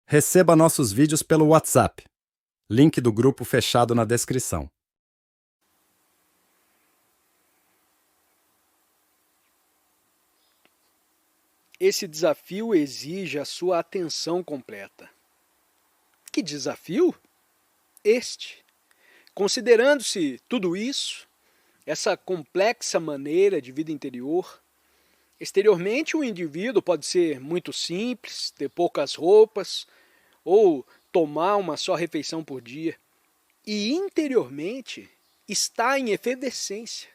Receba nossos vídeos pelo WhatsApp. Link do grupo fechado na descrição. Esse desafio exige a sua atenção completa. Que desafio? Este. Considerando-se tudo isso, essa complexa maneira de vida interior, exteriormente o indivíduo pode ser muito simples, ter poucas roupas ou tomar uma só refeição por dia. E interiormente está em efervescência,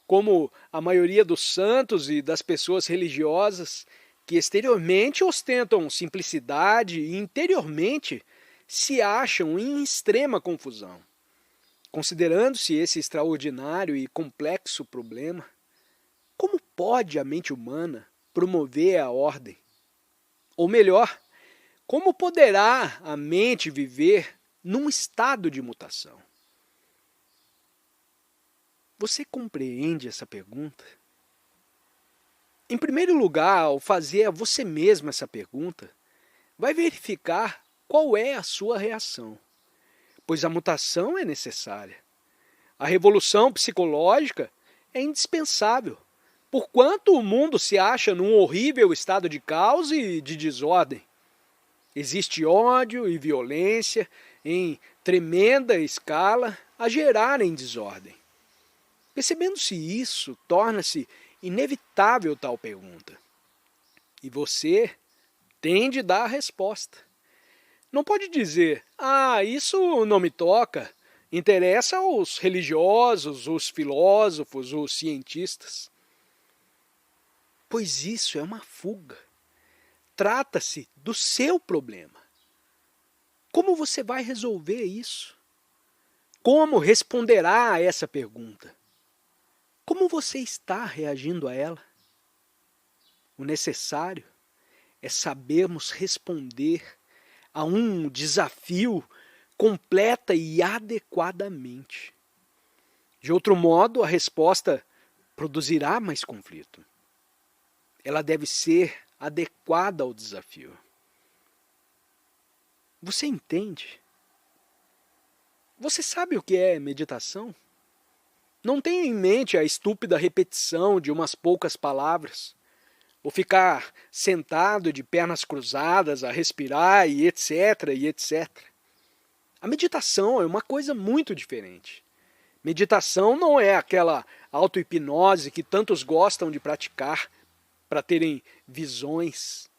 como a maioria dos santos e das pessoas religiosas que exteriormente ostentam simplicidade e interiormente se acham em extrema confusão. Considerando-se esse extraordinário e complexo problema, como pode a mente humana promover a ordem? Ou melhor, como poderá a mente viver num estado de mutação? Você compreende essa pergunta? Em primeiro lugar, ao fazer a você mesmo essa pergunta, vai verificar qual é a sua reação, pois a mutação é necessária. A revolução psicológica é indispensável, porquanto o mundo se acha num horrível estado de caos e de desordem. Existe ódio e violência em tremenda escala a gerarem desordem. Percebendo-se isso, torna-se inevitável tal pergunta. E você tem de dar a resposta. Não pode dizer, isso não me toca, interessa aos religiosos, os filósofos, os cientistas. Pois isso é uma fuga. Trata-se do seu problema. Como você vai resolver isso? Como responderá a essa pergunta? Como você está reagindo a ela? O necessário é sabermos responder a um desafio completa e adequadamente. De outro modo, a resposta produzirá mais conflito. Ela deve ser adequada ao desafio. Você entende? Você sabe o que é meditação? Não tenha em mente a estúpida repetição de umas poucas palavras, ou ficar sentado de pernas cruzadas a respirar e etc, e etc. A meditação é uma coisa muito diferente. Meditação não é aquela auto-hipnose que tantos gostam de praticar para terem visões.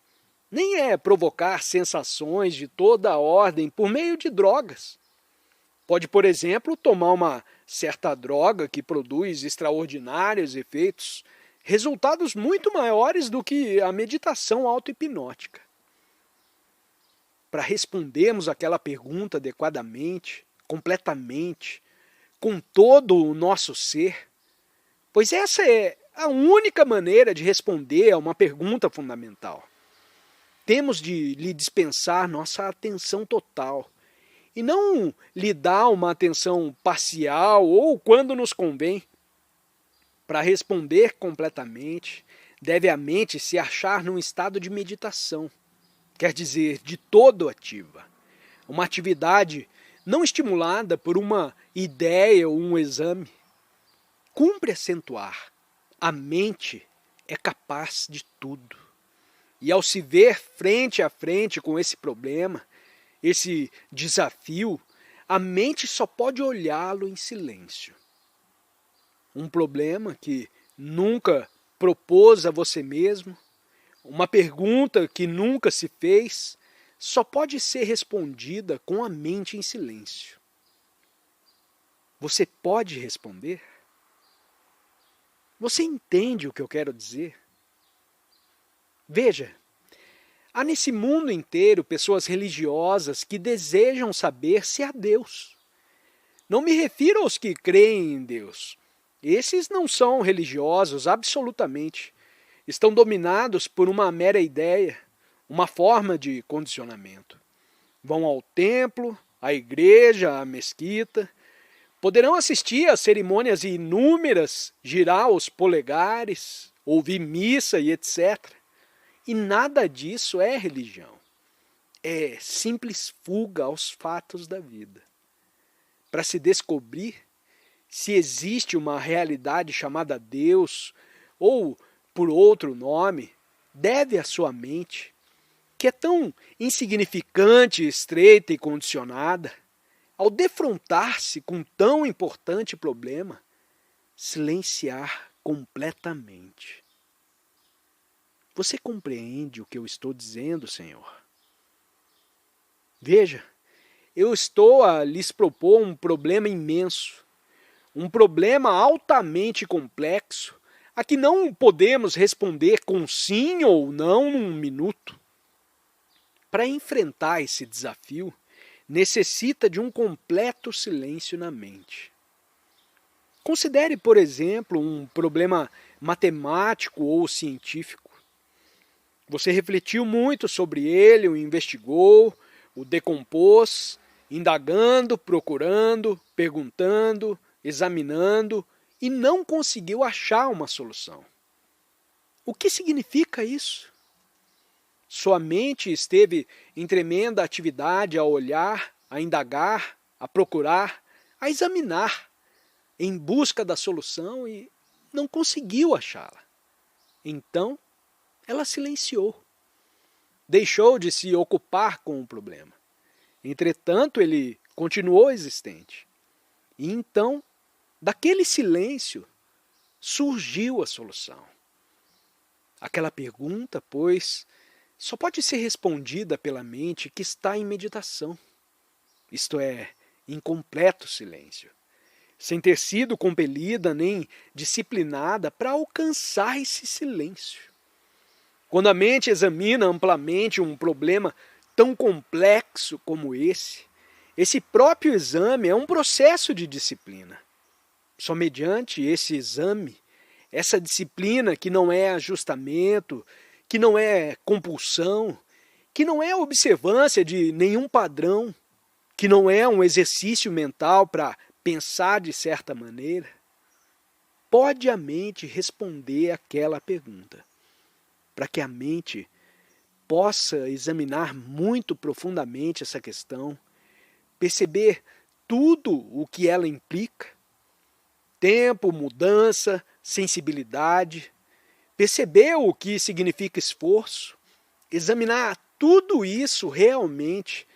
Nem é provocar sensações de toda a ordem por meio de drogas. Pode, por exemplo, tomar uma certa droga que produz extraordinários efeitos, resultados muito maiores do que a meditação auto-hipnótica. Para respondermos aquela pergunta adequadamente, completamente, com todo o nosso ser, pois essa é a única maneira de responder a uma pergunta fundamental. Temos de lhe dispensar nossa atenção total, e não lhe dar uma atenção parcial ou quando nos convém. Para responder completamente, deve a mente se achar num estado de meditação, quer dizer, de todo ativa. Uma atividade não estimulada por uma ideia ou um exame. Cumpre acentuar, a mente é capaz de tudo. E ao se ver frente a frente com esse problema, esse desafio, a mente só pode olhá-lo em silêncio. Um problema que nunca propôs a você mesmo, uma pergunta que nunca se fez, só pode ser respondida com a mente em silêncio. Você pode responder? Você entende o que eu quero dizer? Veja, há nesse mundo inteiro pessoas religiosas que desejam saber se há Deus. Não me refiro aos que creem em Deus. Esses não são religiosos absolutamente. Estão dominados por uma mera ideia, uma forma de condicionamento. Vão ao templo, à igreja, à mesquita, poderão assistir a cerimônias inúmeras, girar os polegares, ouvir missa e etc. E nada disso é religião. é simples fuga aos fatos da vida, para se descobrir se existe uma realidade chamada Deus ou por outro nome, deve a sua mente, que é tão insignificante, estreita e condicionada, ao defrontar-se com tão importante problema, silenciar completamente. Você compreende o que eu estou dizendo, Senhor? Veja, eu estou a lhes propor um problema imenso, um problema altamente complexo, a que não podemos responder com sim ou não num minuto. Para enfrentar esse desafio, necessita de um completo silêncio na mente. Considere, por exemplo, um problema matemático ou científico. Você refletiu muito sobre ele, o investigou, o decompôs, indagando, procurando, perguntando, examinando e não conseguiu achar uma solução. O que significa isso? Sua mente esteve em tremenda atividade a olhar, a indagar, a procurar, a examinar, em busca da solução e não conseguiu achá-la. Então, ela silenciou. Deixou de se ocupar com o problema. Entretanto, ele continuou existente. E então, daquele silêncio, surgiu a solução. Aquela pergunta, pois, só pode ser respondida pela mente que está em meditação, isto é, em completo silêncio, sem ter sido compelida nem disciplinada para alcançar esse silêncio. Quando a mente examina amplamente um problema tão complexo como esse próprio exame é um processo de disciplina. Só mediante esse exame, essa disciplina que não é ajustamento, que não é compulsão, que não é observância de nenhum padrão, que não é um exercício mental para pensar de certa maneira, pode a mente responder aquela pergunta, para que a mente possa examinar muito profundamente essa questão, perceber tudo o que ela implica, tempo, mudança, sensibilidade, perceber o que significa esforço, examinar tudo isso realmente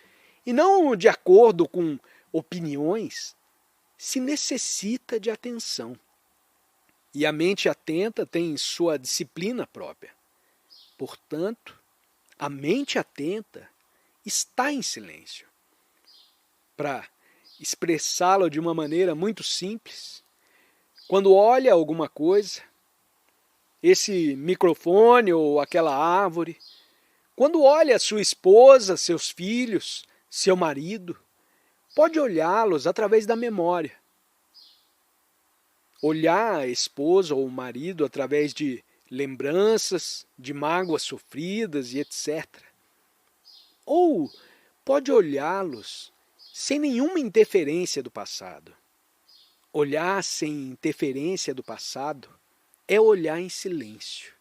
e não de acordo com opiniões, se necessita de atenção. E a mente atenta tem sua disciplina própria. Portanto, a mente atenta está em silêncio. Para expressá-lo de uma maneira muito simples, quando olha alguma coisa, esse microfone ou aquela árvore, quando olha sua esposa, seus filhos, seu marido, pode olhá-los através da memória. Olhar a esposa ou o marido através de lembranças, de mágoas sofridas e etc. Ou pode olhá-los sem nenhuma interferência do passado. Olhar sem interferência do passado é olhar em silêncio,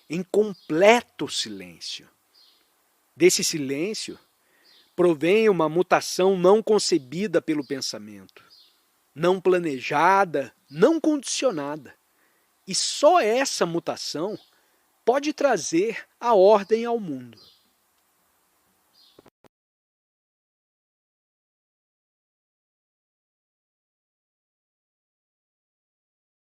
em completo silêncio. Desse silêncio provém uma mutação não concebida pelo pensamento, não planejada, não condicionada. E só essa mutação pode trazer a ordem ao mundo.